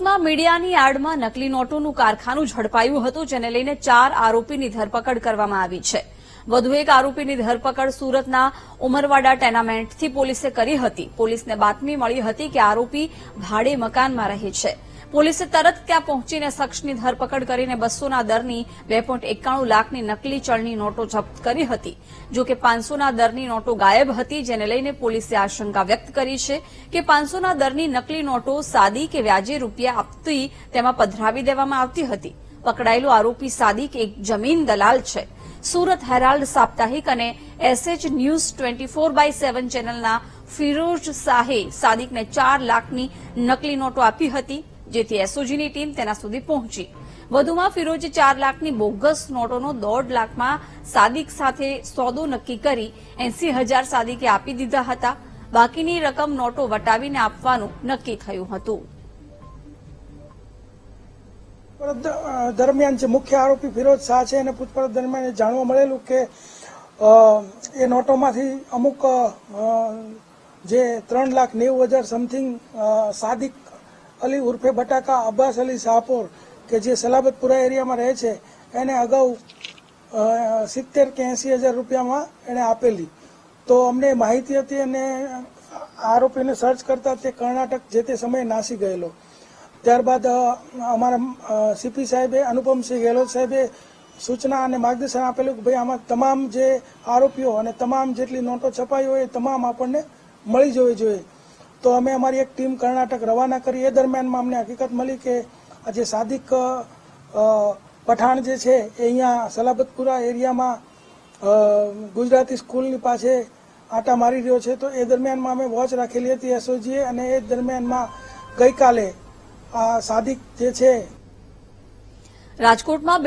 સુરતમાં મીડિયાની આડમાં નકલી નોટોનું કારખાનું ઝડપાયું હતું, જેને લઈને 4 આરોપીની ધરપકડ કરવામાં આવી છે. વધુ એક આરોપીની ધરપકડ સુરતના ઉમરવાડા ટેનામેન્ટથી પોલીસે કરી હતી. પોલીસને બાતમી મળી હતી કે આરોપી ભાડે મકાનમાં રહે છે. પોલીસે તરત ત્યાં પહોંચીને શખ્સની ધરપકડ કરીને 200ના દરની 2.91 લાખની નકલી ચલણી નોટો જપ્ત કરી હતી. જો કે 500ના દરની નોટો ગાયબ હતી, જેને લઈને પોલીસે આશંકા વ્યક્ત કરી છે કે 500ના દરની નકલી નોટો સાદી કે વ્યાજે રૂપિયા આપતી તેમાં પધરાવી દેવામાં આવતી હતી. પકડાયેલો આરોપી સાદિક એક જમીન દલાલ છે. સુરત હેરાલ્ડ સાપ્તાહિક અને SH ન્યૂઝ 24/7 ચેનલના ફિરોઝ શાહે સાદિકને 4 લાખની નકલી નોટો આપી હતી, જેથી એસઓજીની ટીમ તેના સુધી પહોંચી. વધુમાં ફિરોઝે 4 લાખની બોગસ નોટોનો 1.5 લાખમાં સાદિક સાથે સોદો નક્કી કરી 80,000 સાદિકે આપી દીધા હતા. બાકીની રકમ નોટો વટાવીને આપવાનું નક્કી થયું હતું. દરમિયાન જે મુખ્ય આરોપી ફિરોઝ શાહ છે એને પૂછપરછ દરમિયાન જાણવા મળેલું કે એ નોટોમાંથી અમુક જે 3,90,000 સમથિંગ સાદિક અલી ઉર્ફે બટાકા અબ્બાસ અલી શાહપુર કે જે સલાબતપુરા એરિયામાં રહે છે એને અગાઉ 70 કે 80,000 રૂપિયામાં એને આપેલી. તો અમને માહિતી હતી અને આરોપીને સર્ચ કરતા તે કર્ણાટક જે તે સમયે નાસી ગયેલો. ત્યારબાદ અમારા સીપી સાહેબે અનુપમસિંહ ગેહલોત સાહેબે સૂચના અને માર્ગદર્શન આપેલું કે ભાઈ આમાં તમામ જે આરોપીઓ અને તમામ જેટલી નોટો છપાઈ હોય એ તમામ આપણને મળી જવી જોઈએ. તો અમે અમારી એક ટીમ કર્ણાટક રવાના કરી. એ દરમિયાનમાં અમને હકીકત મળી કે આ જે સાદિક પઠાણ જે છે એ અહીંયા સલાબતપુરા એરિયામાં ગુજરાતી સ્કૂલની પાસે આટા મારી રહ્યો છે. તો એ દરમિયાનમાં અમે વોચ રાખેલી હતી એસઓજીએ, અને એ દરમિયાનમાં ગઈકાલે આ સાદિક જે છે રાજકોટમાં